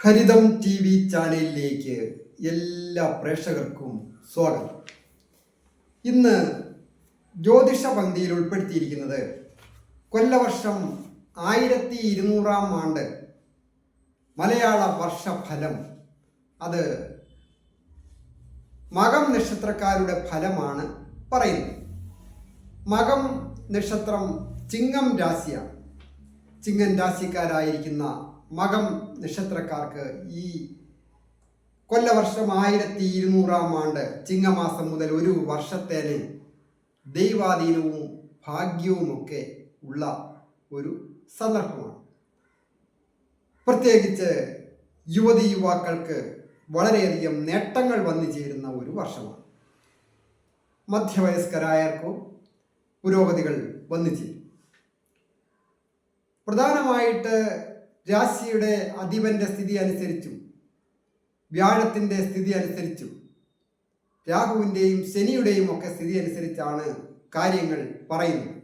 ഹരിതം TV ചാനലിലേക്ക് എല്ലാ പ്രേക്ഷകർക്കും സ്വാഗതം. ഇന്ന് ജ്യോതിഷ പങ്ക്തിയിൽ ഉൾപ്പെടുത്തിയിരിക്കുന്നത് കൊല്ലവർഷം 1200 ആണ്ട് മലയാള വർഷഫലം. അത് മകം നക്ഷത്രക്കാരുടെ ഫലമാണ് പറയുന്നത്. മകം നക്ഷത്രം ചിങ്ങം രാശിയാണ്. ചിങ്ങം രാശിക്കാരായിരിക്കുന്ന മകം നക്ഷത്രക്കാർക്ക് ഈ കൊല്ലവർഷം 1200 ആണ്ട് ചിങ്ങമാസം മുതൽ ഒരു വർഷത്തേന് ദൈവാധീനവും ഭാഗ്യവുമൊക്കെ ഉള്ള ഒരു സന്ദർഭമാണ്. പ്രത്യേകിച്ച് യുവതി യുവാക്കൾക്ക് വളരെയധികം നേട്ടങ്ങൾ വന്നു ചേരുന്ന ഒരു വർഷമാണ്. മധ്യവയസ്കരായവർക്കും പുരോഗതികൾ വന്നു ചേരും. പ്രധാനമായിട്ട് രാശിയുടെ അധിപന്റെ സ്ഥിതി അനുസരിച്ചും വ്യാഴത്തിൻ്റെ സ്ഥിതി അനുസരിച്ചും രാഹുവിൻ്റെയും ശനിയുടെയും ഒക്കെ സ്ഥിതി അനുസരിച്ചാണ് കാര്യങ്ങൾ പറയുന്നത്.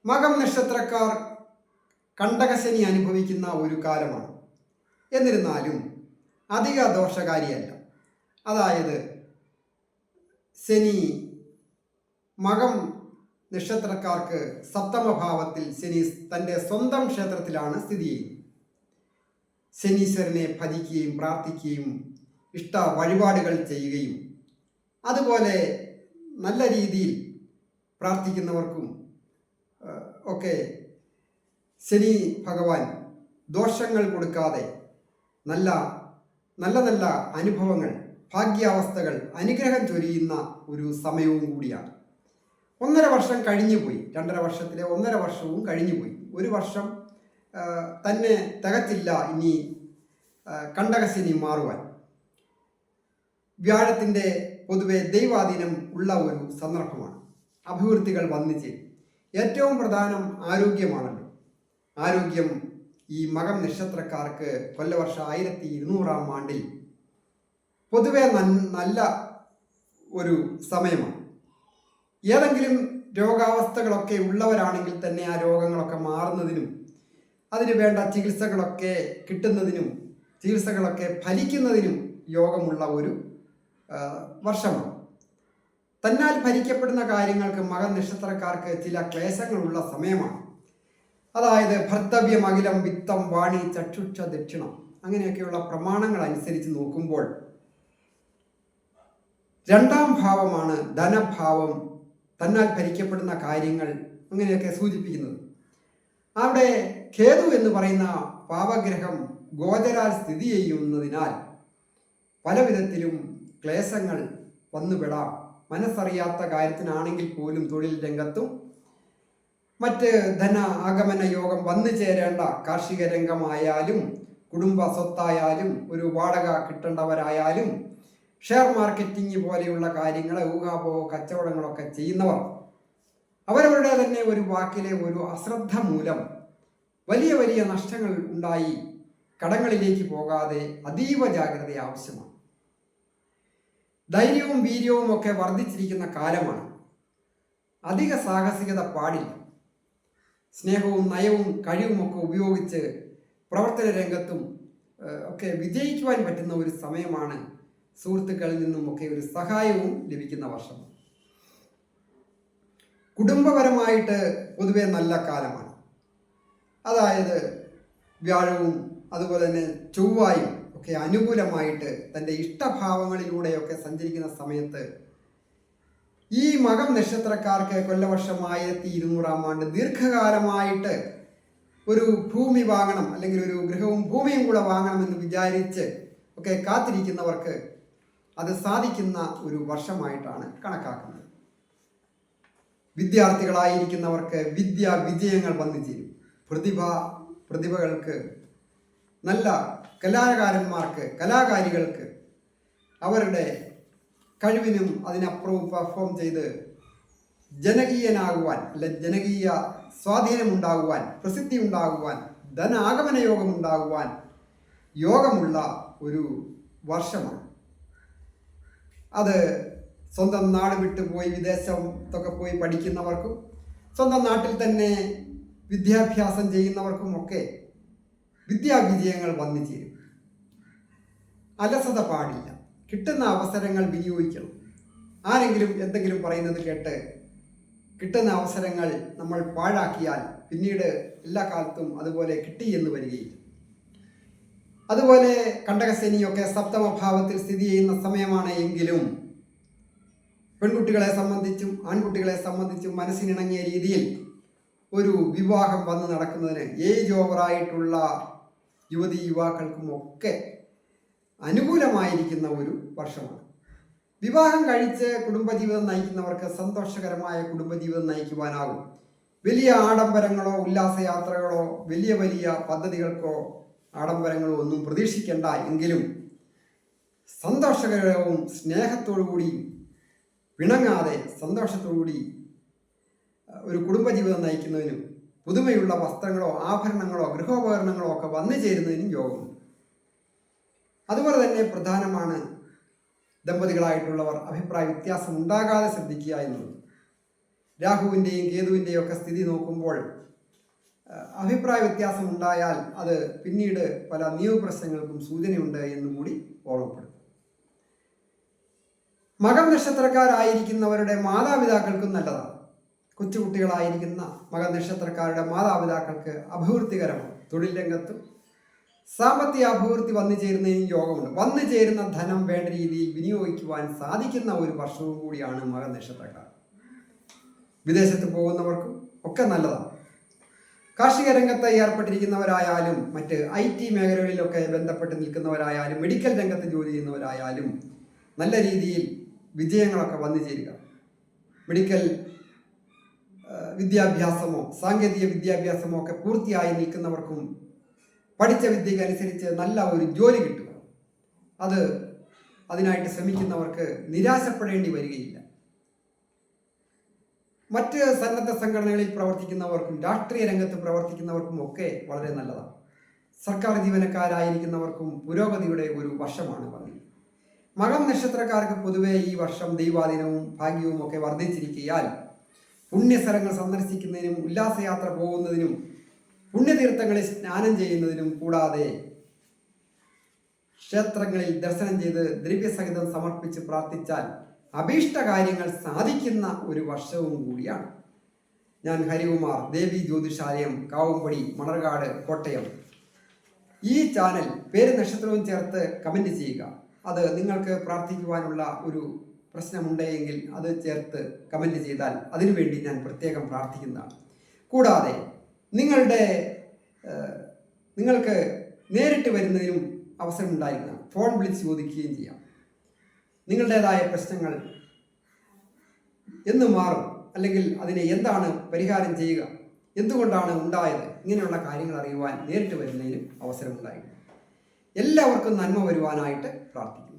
മകം നക്ഷത്രക്കാർ കണ്ടകശനി അനുഭവിക്കുന്ന ഒരു കാലമാണ്. എന്നിരുന്നാലും അധിക ദോഷകാരിയല്ല. അതായത് ശനി മകം നക്ഷത്രക്കാർക്ക് സപ്തമഭാവത്തിൽ ശനി തൻ്റെ സ്വന്തം ക്ഷേത്രത്തിലാണ് സ്ഥിതി ചെയ്യുന്നത്. ശനീശ്വരനെ ഭജിക്കുകയും പ്രാർത്ഥിക്കുകയും ഇഷ്ട വഴിപാടുകൾ ചെയ്യുകയും അതുപോലെ നല്ല രീതിയിൽ പ്രാർത്ഥിക്കുന്നവർക്കും ഒക്കെ ശനി ഭഗവാൻ ദോഷങ്ങൾ കൊടുക്കാതെ നല്ല നല്ല അനുഭവങ്ങൾ, ഭാഗ്യാവസ്ഥകൾ, അനുഗ്രഹം ചൊരിയുന്ന ഒരു സമയവും കൂടിയാണ്. 1.5 വർഷം കഴിഞ്ഞുപോയി. 2.5 വർഷത്തിലെ 1.5 വർഷവും കഴിഞ്ഞുപോയി. ഒരു വർഷം തന്നെ തികച്ചില്ല ഇനി കണ്ടകശനി മാറുവാൻ. വ്യാഴത്തിൻ്റെ പൊതുവെ ദൈവാധീനം ഉള്ള ഒരു സന്ദർഭമാണ്. അഭിവൃദ്ധികൾ വന്നു ചേരും. ഏറ്റവും പ്രധാനം ആരോഗ്യമാണല്ലോ. ആരോഗ്യം ഈ മകം നക്ഷത്രക്കാർക്ക് കൊല്ലവർഷം 1200 ആണ്ടിൽ പൊതുവെ നല്ല ഒരു സമയമാണ്. ഏതെങ്കിലും രോഗാവസ്ഥകളൊക്കെ ഉള്ളവരാണെങ്കിൽ തന്നെ ആ രോഗങ്ങളൊക്കെ മാറുന്നതിനും അതിന് വേണ്ട ചികിത്സകളൊക്കെ കിട്ടുന്നതിനും ചികിത്സകളൊക്കെ ഫലിക്കുന്നതിനും യോഗമുള്ള ഒരു വർഷമാണ്. തന്നാൽ ഭരിക്കപ്പെടുന്ന കാര്യങ്ങൾക്ക് മകൻ നക്ഷത്രക്കാർക്ക് ചില ക്ലേശങ്ങളുള്ള സമയമാണ്. അതായത് ഭർത്തവ്യം, അഖിലം, വിത്തം, വാണി, ചക്ഷുക്ഷ, ദക്ഷിണം അങ്ങനെയൊക്കെയുള്ള പ്രമാണങ്ങൾ അനുസരിച്ച് നോക്കുമ്പോൾ 2ാം ഭാവമാണ് ധനഭാവം, തന്നാൽ ഭരിക്കപ്പെടുന്ന കാര്യങ്ങൾ അങ്ങനെയൊക്കെ സൂചിപ്പിക്കുന്നത്. അവിടെ കേതു എന്ന് പറയുന്ന പാപഗ്രഹം ഗോചരാൽ സ്ഥിതി ചെയ്യുന്നതിനാൽ പല വിധത്തിലും ക്ലേശങ്ങൾ വന്നുപെടാം. മനസ്സറിയാത്ത കാര്യത്തിനാണെങ്കിൽ പോലും തൊഴിൽ രംഗത്തും മറ്റ് ധന ആഗമന യോഗം വന്നു ചേരേണ്ട കാർഷിക രംഗമായാലും കുടുംബ സ്വത്തായാലും ഒരു വാടക കിട്ടേണ്ടവരായാലും ഷെയർ മാർക്കറ്റിംഗ് പോലെയുള്ള കാര്യങ്ങൾ, ഊഹാപോഹ കച്ചവടങ്ങളൊക്കെ ചെയ്യുന്നവർ അവരവരുടെ തന്നെ ഒരു വാക്കിലെ ഒരു അശ്രദ്ധ മൂലം വലിയ നഷ്ടങ്ങൾ ഉണ്ടായി കടങ്ങളിലേക്ക് പോകാതെ അതീവ ജാഗ്രത ആവശ്യമാണ്. ധൈര്യവും വീര്യവും ഒക്കെ വർദ്ധിച്ചിരിക്കുന്ന കാലമാണ്. അധിക സാഹസികത പാടില്ല. സ്നേഹവും നയവും കഴിവുമൊക്കെ ഉപയോഗിച്ച് പ്രവർത്തന രംഗത്തും ഒക്കെ വിജയിക്കുവാൻ പറ്റുന്ന ഒരു സമയമാണ്. സുഹൃത്തുക്കളിൽ നിന്നുമൊക്കെ ഒരു സഹായവും ലഭിക്കുന്ന വർഷം. കുടുംബപരമായിട്ട് പൊതുവെ നല്ല കാലമാണ്. അതായത് വ്യാഴവും അതുപോലെ തന്നെ ചൊവ്വായും ഒക്കെ അനുകൂലമായിട്ട് തൻ്റെ ഇഷ്ടഭാവങ്ങളിലൂടെയൊക്കെ സഞ്ചരിക്കുന്ന സമയത്ത് ഈ മകം നക്ഷത്രക്കാർക്ക് കൊല്ലവർഷം 1200 ആണ്ട് ദീർഘകാലമായിട്ട് ഒരു ഭൂമി വാങ്ങണം, അല്ലെങ്കിൽ ഒരു ഗൃഹവും ഭൂമിയും കൂടെ വാങ്ങണമെന്ന് വിചാരിച്ച് ഒക്കെ കാത്തിരിക്കുന്നവർക്ക് അത് സാധിക്കുന്ന ഒരു വർഷമായിട്ടാണ് കണക്കാക്കുന്നത്. വിദ്യാർത്ഥികളായിരിക്കുന്നവർക്ക് വിജയങ്ങൾ വന്നു ചേരും. പ്രതിഭകൾക്ക്, നല്ല കലാകാരന്മാർക്ക്, കലാകാരികൾക്ക് അവരുടെ കഴിവിനും അതിനപ്പുറവും പെർഫോം ചെയ്ത് ജനകീയനാകുവാൻ, ജനകീയ സ്വാധീനമുണ്ടാകുവാൻ, പ്രസിദ്ധി ഉണ്ടാകുവാൻ, ധനാഗമന യോഗമുണ്ടാകുവാൻ യോഗമുള്ള ഒരു വർഷമാണ്. അത് സ്വന്തം നാട് വിട്ടു പോയി വിദേശത്തൊക്കെ പോയി പഠിക്കുന്നവർക്കും സ്വന്തം നാട്ടിൽ തന്നെ വിദ്യാഭ്യാസം ചെയ്യുന്നവർക്കും ഒക്കെ വിദ്യാവിജയങ്ങൾ വന്നു ചേരും. അലസത പാടില്ല. കിട്ടുന്ന അവസരങ്ങൾ വിനിയോഗിക്കണം. ആരെങ്കിലും എന്തെങ്കിലും പറയുന്നത് കേട്ട് കിട്ടുന്ന അവസരങ്ങൾ നമ്മൾ പാഴാക്കിയാൽ പിന്നീട് എല്ലാ കാലത്തും അതുപോലെ കിട്ടി എന്ന് വരികയില്ല. അതുപോലെ കണ്ടകശനിയൊക്കെ സപ്തമഭാവത്തിൽ സ്ഥിതി ചെയ്യുന്ന സമയമാണ് എങ്കിലും പെൺകുട്ടികളെ സംബന്ധിച്ചും ആൺകുട്ടികളെ സംബന്ധിച്ചും മനസ്സിനിണങ്ങിയ രീതിയിൽ ഒരു വിവാഹം വന്ന് നടക്കുന്നതിന് ഏജ് ഓവറായിട്ടുള്ള യുവതി യുവാക്കൾക്കും ഒക്കെ അനുകൂലമായിരിക്കുന്ന ഒരു വർഷമാണ്. വിവാഹം കഴിച്ച് കുടുംബജീവിതം നയിക്കുന്നവർക്ക് സന്തോഷകരമായ കുടുംബജീവിതം നയിക്കുവാനാകും. വലിയ ആഡംബരങ്ങളോ ഉല്ലാസയാത്രകളോ വലിയ വലിയ പദ്ധതികൾക്കോ ആഡംബരങ്ങളോ ഒന്നും പ്രതീക്ഷിക്കേണ്ട എങ്കിലും സന്തോഷകരവും സ്നേഹത്തോടുകൂടി പിണങ്ങാതെ സന്തോഷത്തോടുകൂടി ഒരു കുടുംബജീവിതം നയിക്കുന്നതിനും പുതുമയുള്ള വസ്ത്രങ്ങളോ ആഭരണങ്ങളോ ഗൃഹോപകരണങ്ങളോ ഒക്കെ വന്നു ചേരുന്നതിനും യോഗമുണ്ട്. അതുപോലെ തന്നെ പ്രധാനമാണ് ദമ്പതികളായിട്ടുള്ളവർ അഭിപ്രായ വ്യത്യാസം ഉണ്ടാകാതെ ശ്രദ്ധിക്കുക എന്നുള്ളത്. രാഹുവിൻ്റെയും കേതുവിൻ്റെയും ഒക്കെ സ്ഥിതി നോക്കുമ്പോൾ അഭിപ്രായ വ്യത്യാസം ഉണ്ടായാൽ അത് പിന്നീട് പല നിയമപ്രശ്നങ്ങൾക്കും സൂചനയുണ്ട് എന്നും കൂടി ഓർമ്മപ്പെടും. മകം നക്ഷത്രക്കാരായിരിക്കുന്നവരുടെ മാതാപിതാക്കൾക്കും നല്ലതാണ്. കൊച്ചുകുട്ടികളായിരിക്കുന്ന മക നക്ഷത്രക്കാരുടെ മാതാപിതാക്കൾക്ക് അഭിവൃദ്ധികരമാണ്. തൊഴിൽ രംഗത്തും സാമ്പത്തിക അഭിവൃദ്ധി വന്നു ചേരുന്നതിനും യോഗമുണ്ട്. വന്നു ചേരുന്ന ധനം വേണ്ട രീതിയിൽ വിനിയോഗിക്കുവാൻ സാധിക്കുന്ന ഒരു വർഷവും കൂടിയാണ് മക നക്ഷത്രക്കാർ. വിദേശത്ത് പോകുന്നവർക്കും ഒക്കെ നല്ലതാണ്. കാർഷിക രംഗത്ത് ഏർപ്പെട്ടിരിക്കുന്നവരായാലും മറ്റ് IT മേഖലകളിലൊക്കെ ബന്ധപ്പെട്ട് നിൽക്കുന്നവരായാലും മെഡിക്കൽ രംഗത്ത് ജോലി ചെയ്യുന്നവരായാലും നല്ല രീതിയിൽ വിജയങ്ങളൊക്കെ വന്നു ചേരുക. മെഡിക്കൽ വിദ്യാഭ്യാസമോ സാങ്കേതിക വിദ്യാഭ്യാസമോ ഒക്കെ പൂർത്തിയായി നിൽക്കുന്നവർക്കും പഠിച്ച വിദ്യക്കനുസരിച്ച് നല്ല ഒരു ജോലി കിട്ടുക. അതിനായിട്ട് ശ്രമിക്കുന്നവർക്ക് നിരാശപ്പെടേണ്ടി വരികയില്ല. മറ്റ് സന്നദ്ധ സംഘടനകളിൽ പ്രവർത്തിക്കുന്നവർക്കും രാഷ്ട്രീയ രംഗത്ത് പ്രവർത്തിക്കുന്നവർക്കും ഒക്കെ വളരെ നല്ലതാണ്. സർക്കാർ ജീവനക്കാരായിരിക്കുന്നവർക്കും പുരോഗതിയുടെ ഒരു വർഷമാണ് വന്നത്. മകം നക്ഷത്രക്കാർക്ക് പൊതുവെ ഈ വർഷം ദൈവാധീനവും ഭാഗ്യവും ഒക്കെ വർദ്ധിച്ചിരിക്കയാൽ പുണ്യസ്ഥലങ്ങൾ സന്ദർശിക്കുന്നതിനും ഉല്ലാസയാത്ര പോകുന്നതിനും പുണ്യതീർത്ഥങ്ങളിൽ സ്നാനം ചെയ്യുന്നതിനും കൂടാതെ ക്ഷേത്രങ്ങളിൽ ദർശനം ചെയ്ത് ദ്രവ്യസഹിതം സമർപ്പിച്ച് പ്രാർത്ഥിച്ചാൽ അഭീഷ്ട കാര്യങ്ങൾ സാധിക്കുന്ന ഒരു വർഷവും കൂടിയാണ്. ഞാൻ ഹരികുമാർ, ദേവി ജ്യോതിഷാലയം, കാവുംപടി, മണർകാട്, കോട്ടയം. ഈ ചാനൽ പേര് നക്ഷത്രവും ചേർത്ത് കമൻറ്റ് ചെയ്യുക. അത് നിങ്ങൾക്ക് പ്രാർത്ഥിക്കുവാനുള്ള ഒരു പ്രശ്നമുണ്ടെങ്കിൽ അത് ചേർത്ത് കമൻറ്റ് ചെയ്താൽ അതിനുവേണ്ടി ഞാൻ പ്രത്യേകം പ്രാർത്ഥിക്കുന്നതാണ്. കൂടാതെ നിങ്ങൾക്ക് നേരിട്ട് വരുന്നതിനും അവസരമുണ്ടായിരിക്കണം. ഫോൺ വിളിച്ച് ചോദിക്കുകയും ചെയ്യാം. നിങ്ങളുടേതായ പ്രശ്നങ്ങൾ എന്ന് മാറും, അല്ലെങ്കിൽ അതിനെ എന്താണ് പരിഹാരം ചെയ്യുക, എന്തുകൊണ്ടാണ് ഉണ്ടായത്, ഇങ്ങനെയുള്ള കാര്യങ്ങൾ അറിയുവാൻ നേരിട്ട് വരുന്നതിനും അവസരമുണ്ടായിരിക്കും. എല്ലാവർക്കും നന്മ വരുവാനായിട്ട് പ്രാർത്ഥിക്കുന്നു.